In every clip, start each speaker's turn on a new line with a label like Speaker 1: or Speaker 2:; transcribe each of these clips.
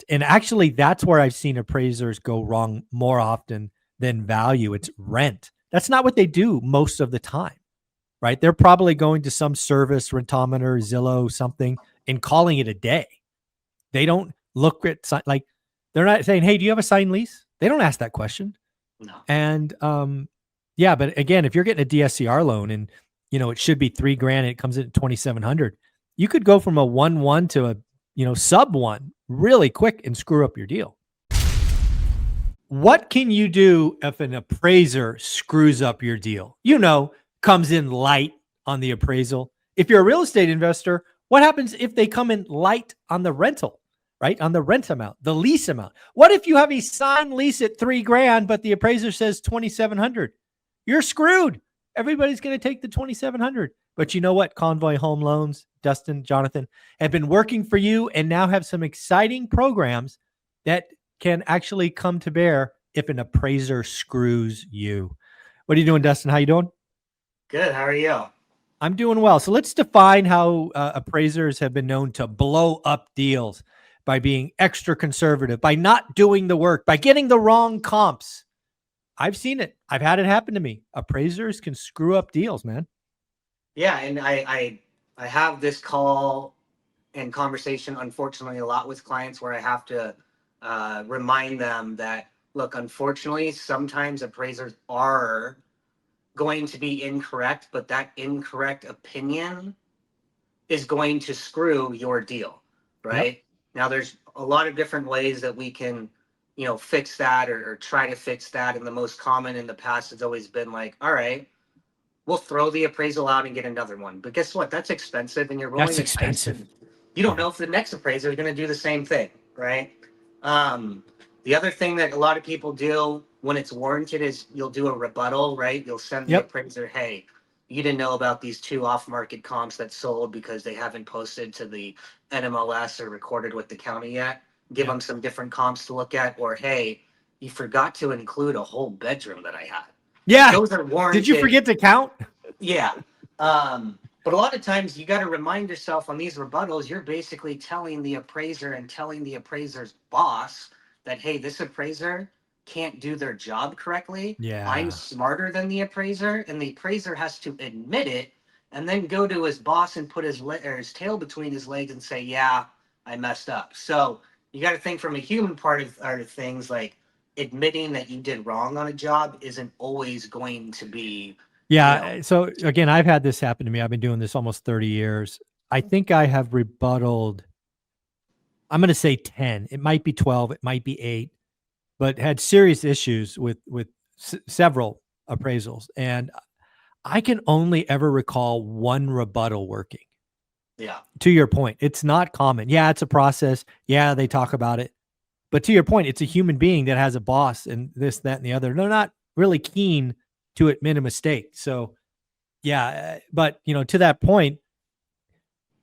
Speaker 1: And actually, that's where I've seen appraisers go wrong more often than value. It's rent. That's not what they do most of the time, right? They're probably going to some service, Rentometer, Zillow, something, and calling it a day. They don't look at, like, they're not saying, hey, do you have a signed lease? They don't ask that question.
Speaker 2: No.
Speaker 1: And yeah, but again, if you're getting a DSCR loan and it should be $3,000 and it comes in at 2,700, you could go from a 1-1 to a sub 1 really quick and screw up your deal. What can you do if an appraiser screws up your deal? Comes in light on the appraisal. If you're a real estate investor, what happens if they come in light on the rental? Right? On the rent amount, the lease amount. What if you have a signed lease at $3,000, but the appraiser says 2,700? You're screwed. Everybody's going to take the 2,700. But you know what? Convoy Home Loans, Dustin, Jonathan, have been working for you and now have some exciting programs that can actually come to bear if an appraiser screws you. What are you doing, Dustin? How you doing?
Speaker 2: Good. How are you?
Speaker 1: I'm doing well. So let's define how appraisers have been known to blow up deals by being extra conservative, by not doing the work, by getting the wrong comps. I've seen it. I've had it happen to me. Appraisers can screw up deals, man.
Speaker 2: Yeah, and I have this call and conversation, unfortunately, a lot with clients where I have to remind them that, look, unfortunately, sometimes appraisers are going to be incorrect, but that incorrect opinion is going to screw your deal, right? Yep. Now, there's a lot of different ways that we can, fix that or try to fix that. And the most common in the past has always been like, all right, we'll throw the appraisal out and get another one. But guess what? That's expensive, and you're rolling
Speaker 1: That's expensive.
Speaker 2: You don't know if the next appraiser is going to do the same thing, right? The other thing that a lot of people do when it's warranted is you'll do a rebuttal, right? You'll send the appraiser, hey, you didn't know about these 2 off-market comps that sold because they haven't posted to the NMLS or recorded with the county yet. Give them some different comps to look at, or hey, you forgot to include a whole bedroom that I had.
Speaker 1: Yeah.
Speaker 2: Those are warranted.
Speaker 1: Did you forget to count?
Speaker 2: Yeah. But a lot of times you got to remind yourself on these rebuttals, you're basically telling the appraiser and telling the appraiser's boss that, hey, this appraiser can't do their job correctly.
Speaker 1: Yeah.
Speaker 2: I'm smarter than the appraiser, and the appraiser has to admit it and then go to his boss and put his tail between his legs and say, yeah, I messed up. So you got to think from a human part of things, like admitting that you did wrong on a job isn't always going to be.
Speaker 1: Yeah. So again, I've had this happen to me. I've been doing this almost 30 years. I think I have rebuttaled, I'm going to say 10. It might be 12. It might be 8, but had serious issues with several appraisals. And I can only ever recall one rebuttal working.
Speaker 2: Yeah.
Speaker 1: To your point, it's not common. Yeah, it's a process. Yeah, they talk about it. But to your point, it's a human being that has a boss and this, that, and the other. They're not really keen to admit a mistake. So yeah, but to that point,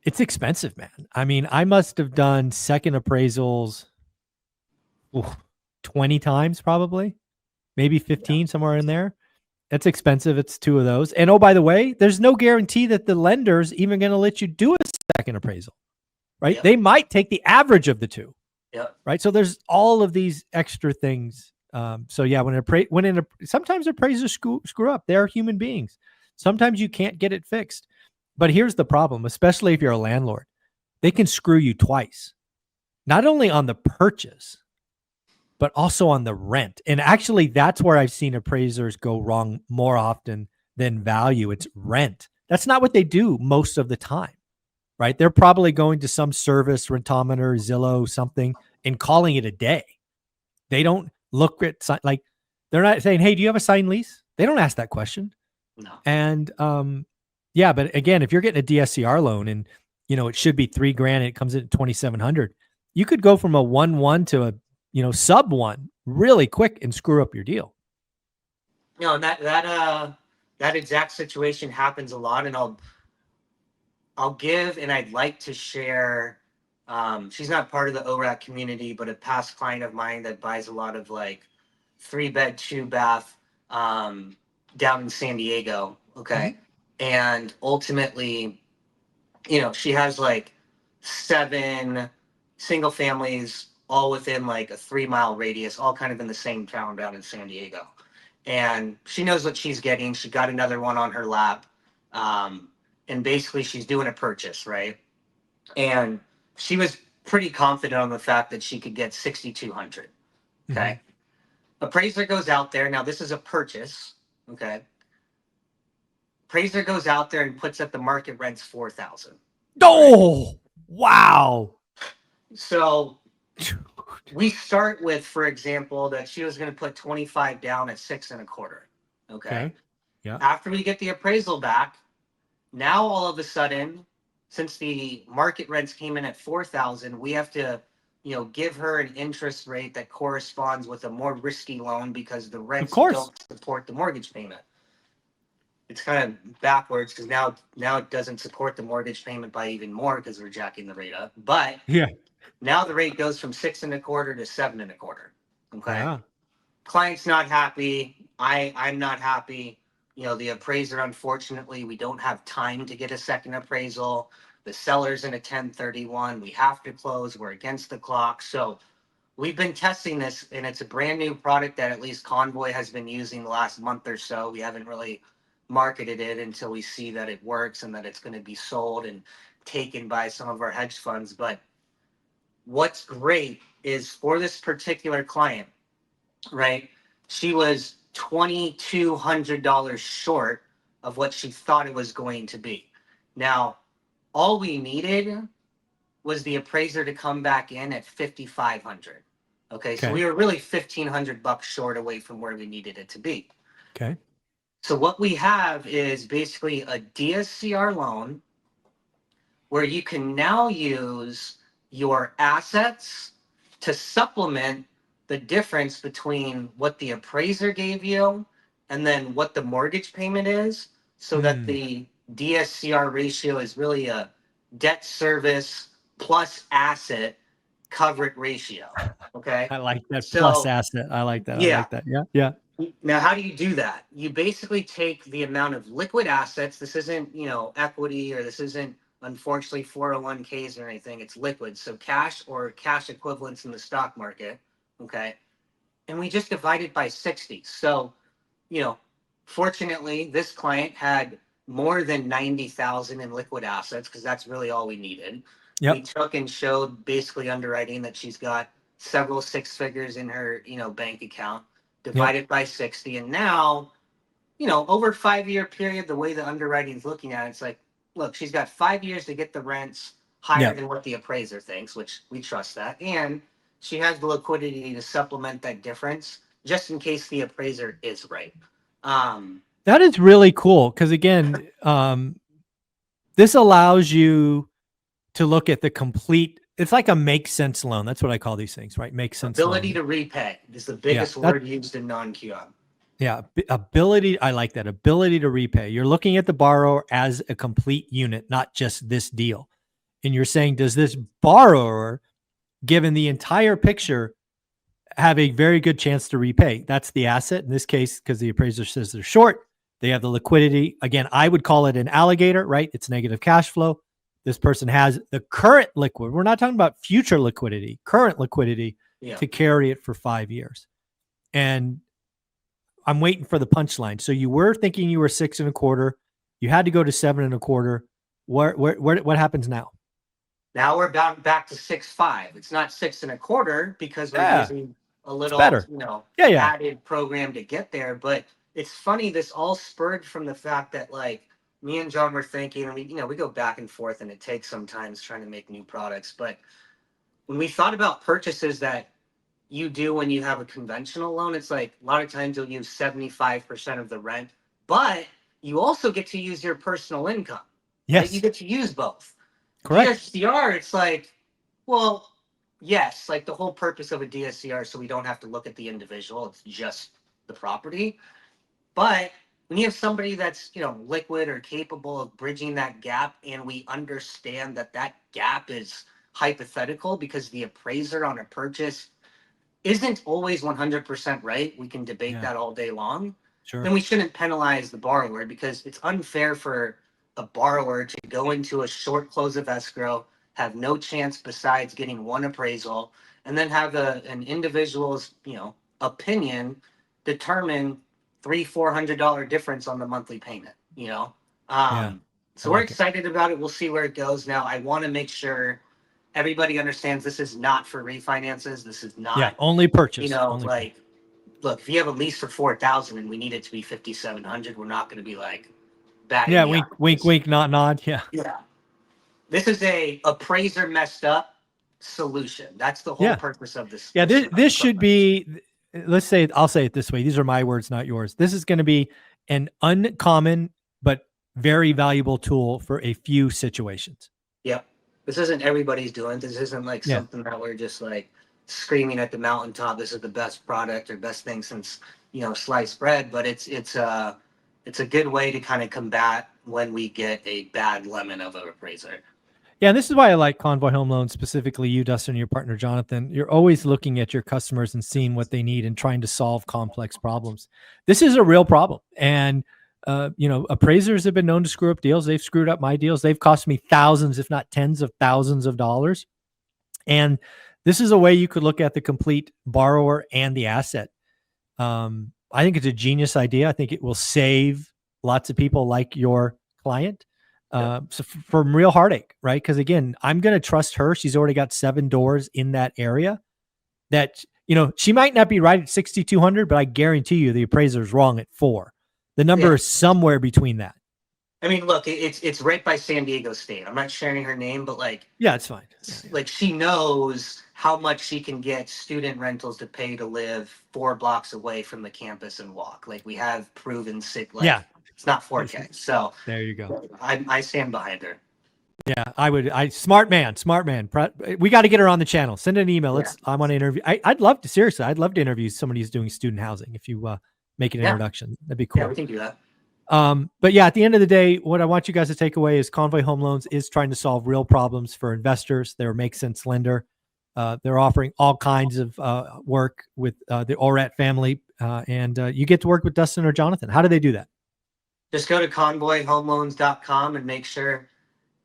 Speaker 1: it's expensive, man. I mean, I must have done second appraisals 20 times, probably, maybe 15, somewhere in there. That's expensive. It's 2 of those. And oh, by the way, there's no guarantee that the lender's even going to let you do a second appraisal, right?
Speaker 2: Yep.
Speaker 1: They might take the average of the 2.
Speaker 2: Yeah.
Speaker 1: Right. So there's all of these extra things. So yeah, sometimes appraisers screw up. They're human beings. Sometimes you can't get it fixed. But here's the problem, especially if you're a landlord, they can screw you twice, not only on the purchase, but also on the rent. And actually, that's where I've seen appraisers go wrong more often than value. It's rent. That's not what they do most of the time. Right? They're probably going to some service, Rentometer, Zillow, something, and calling it a day. They don't look at, like, they're not saying, hey, do you have a signed lease? They don't ask that question.
Speaker 2: No.
Speaker 1: And yeah, but again, if you're getting a DSCR loan and it should be $3,000 and it comes in at 2,700, you could go from a 1-1 to a sub 1 really quick and screw up your deal.
Speaker 2: And that exact situation happens a lot, and I'll give, and I'd like to share. She's not part of the ORaaT community, but a past client of mine that buys a lot of like 3-bed, 2-bath down in San Diego. Okay. Mm-hmm. And ultimately, she has like 7 single families all within like a 3 mile radius, all kind of in the same town down in San Diego. And she knows what she's getting. She got another one on her lap. And basically she's doing a purchase, right? And she was pretty confident on the fact that she could get 6,200.
Speaker 1: Mm-hmm.
Speaker 2: Okay. Appraiser goes out there. Now this is a purchase. Okay. Appraiser goes out there and puts up the market rent's 4,000.
Speaker 1: Oh, wow.
Speaker 2: So we start with, for example, that she was going to put 25 down at 6.25. Okay.
Speaker 1: Yeah.
Speaker 2: After we get the appraisal back, now all of a sudden, since the market rents came in at 4,000, we have to, give her an interest rate that corresponds with a more risky loan because the rents don't support the mortgage payment. It's kind of backwards because now it doesn't support the mortgage payment by even more because we're jacking the rate up. But
Speaker 1: yeah,
Speaker 2: now the rate goes from 6.25 to 7.25. Okay.
Speaker 1: yeah.
Speaker 2: Client's not happy. I'm not happy. The appraiser, unfortunately, we don't have time to get a second appraisal. The seller's in a 1031. We have to close. We're against the clock. So we've been testing this, and it's a brand new product that at least Convoy has been using the last month or so. We haven't really marketed it until we see that it works and that it's going to be sold and taken by some of our hedge funds. But what's great is for this particular client, right? She was $2,200 short of what she thought it was going to be. Now, all we needed was the appraiser to come back in at 5,500. Okay, so we were really $1,500 short away from where we needed it to be.
Speaker 1: Okay.
Speaker 2: So what we have is basically a DSCR loan where you can now use your assets to supplement the difference between what the appraiser gave you and then what the mortgage payment is, so that the DSCR ratio is really a debt service plus asset coverage ratio. Okay.
Speaker 1: I like that plus asset. I like that.
Speaker 2: Yeah.
Speaker 1: I like that. Yeah. Yeah.
Speaker 2: Now, how do you do that? You basically take the amount of liquid assets. This isn't, equity, or this isn't, unfortunately, 401ks or anything. It's liquid. So cash or cash equivalents in the stock market. Okay. And we just divide it by 60. So, fortunately, this client had more than 90,000 in liquid assets because that's really all we needed.
Speaker 1: Yep.
Speaker 2: We took and showed basically underwriting that she's got several six figures in her, bank account, divided by 60. And now, over a 5-year period, the way the underwriting is looking at it, it's like, look, she's got 5 years to get the rents higher than what the appraiser thinks, which we trust that. And she has the liquidity to supplement that difference just in case the appraiser is right.
Speaker 1: That is really cool because, again, this allows you to look at the complete. It's like a make sense loan. That's what I call these things, right? Make sense.
Speaker 2: Ability to repay is the biggest word used in non-QM.
Speaker 1: Yeah, ability. I like that. Ability to repay. You're looking at the borrower as a complete unit, not just this deal. And you're saying, does this borrower, given the entire picture, have a very good chance to repay? That's the asset in this case, because the appraiser says they're short. They have the liquidity. Again, I would call it an alligator, right? It's negative cash flow. This person has the current liquid. We're not talking about future liquidity, current liquidity to carry it for 5 years. And I'm waiting for the punchline. So you were thinking you were 6.25. You had to go to 7.25. What happens now?
Speaker 2: Now we're back to 6.5. It's not 6.25 because we're using a little, added program to get there. But it's funny. This all spurred from the fact that, like, me and John were thinking, and we go back and forth, and it takes sometimes trying to make new products. But when we thought about purchases that you do when you have a conventional loan, it's like a lot of times you'll use 75% of the rent, but you also get to use your personal income.
Speaker 1: Yes.
Speaker 2: Right? You get to use both.
Speaker 1: Correct.
Speaker 2: DSCR, it's like, well, yes, like the whole purpose of a DSCR, so we don't have to look at the individual. It's just the property. But when you have somebody that's, liquid or capable of bridging that gap, and we understand that that gap is hypothetical because the appraiser on a purchase isn't always 100% right. We can debate that all day long.
Speaker 1: Sure.
Speaker 2: Then we shouldn't penalize the borrower because it's unfair for a borrower to go into a short close of escrow, have no chance besides getting one appraisal, and then have an individual's, opinion determine $300-400 difference on the monthly payment,
Speaker 1: Yeah. I
Speaker 2: so we're
Speaker 1: like it.
Speaker 2: excited about it. We'll see where it goes. Now I want to make sure everybody understands this is not for refinances. This is
Speaker 1: Yeah.
Speaker 2: not,
Speaker 1: Only purchase. Only
Speaker 2: like, look, if you have a lease for 4,000 and we need it to be 5,700, we're not going to be like batting
Speaker 1: yeah.
Speaker 2: the
Speaker 1: Wink, wink,
Speaker 2: eyes.
Speaker 1: wink, nod, nod. Yeah.
Speaker 2: Yeah. This is a appraiser messed up solution. That's the whole
Speaker 1: Yeah.
Speaker 2: purpose of this.
Speaker 1: Yeah.
Speaker 2: This
Speaker 1: This should
Speaker 2: program.
Speaker 1: be, let's say, I'll say it this way. These are my words, not yours. This is going to be an uncommon, but very valuable tool for a few situations.
Speaker 2: Yep. This isn't everybody's doing. This isn't like
Speaker 1: Yeah.
Speaker 2: something that we're just like screaming at the mountaintop. This is the best product or best thing since sliced bread. But it's a good way to kind of combat when we get a bad lemon of an appraiser.
Speaker 1: Yeah, and this is why I like Convoy Home Loans, specifically you, Dustin, and your partner, Jonathan. You're always looking at your customers and seeing what they need and trying to solve complex problems. This is a real problem. And, appraisers have been known to screw up deals. They've screwed up my deals. They've cost me thousands, if not tens of thousands of dollars. And this is a way you could look at the complete borrower and the asset. I think it's a genius idea. I think it will save lots of people like your client. So from real heartache, right? Because again, I'm going to trust her. She's already got 7 doors in that area that, she might not be right at 6,200, but I guarantee you the appraiser is wrong at 4. The number is somewhere between that.
Speaker 2: I mean, look, it's right by San Diego State. I'm not sharing her name, but
Speaker 1: yeah, it's fine.
Speaker 2: Like she knows how much she can get student rentals to pay to live 4 blocks away from the campus and walk. Like we have proven sick. Like, it's not 4K. So
Speaker 1: there you go.
Speaker 2: I stand behind her.
Speaker 1: Yeah, smart man. We got to get her on the channel. Send an email. I want to interview. I'd love to interview somebody who's doing student housing. If you make an introduction, that'd be cool.
Speaker 2: Yeah, we can do that.
Speaker 1: But yeah, at the end of the day, what I want you guys to take away is Convoy Home Loans is trying to solve real problems for investors. They're a make sense lender. They're offering all kinds of work with the ORaaT family. And you get to work with Dustin or Jonathan. How do they do that?
Speaker 2: Just go to convoyhomeloans.com and make sure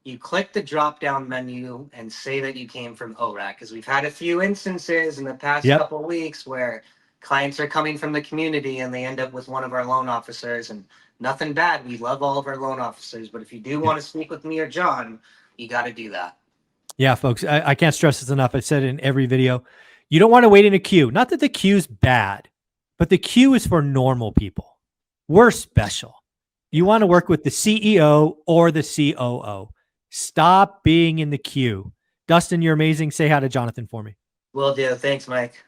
Speaker 2: you click the drop-down menu and say that you came from ORaaT, because we've had a few instances in the past couple of weeks where clients are coming from the community and they end up with one of our loan officers. And nothing bad. We love all of our loan officers. But if you do want to speak with me or John, you got to do that. Yeah, folks, I can't stress this enough. I said it in every video. You don't want to wait in a queue. Not that the queue's bad, but the queue is for normal people. We're special. You want to work with the CEO or the COO. Stop being in the queue. Dustin, you're amazing. Say hi to Jonathan for me. Will do. Thanks, Mike.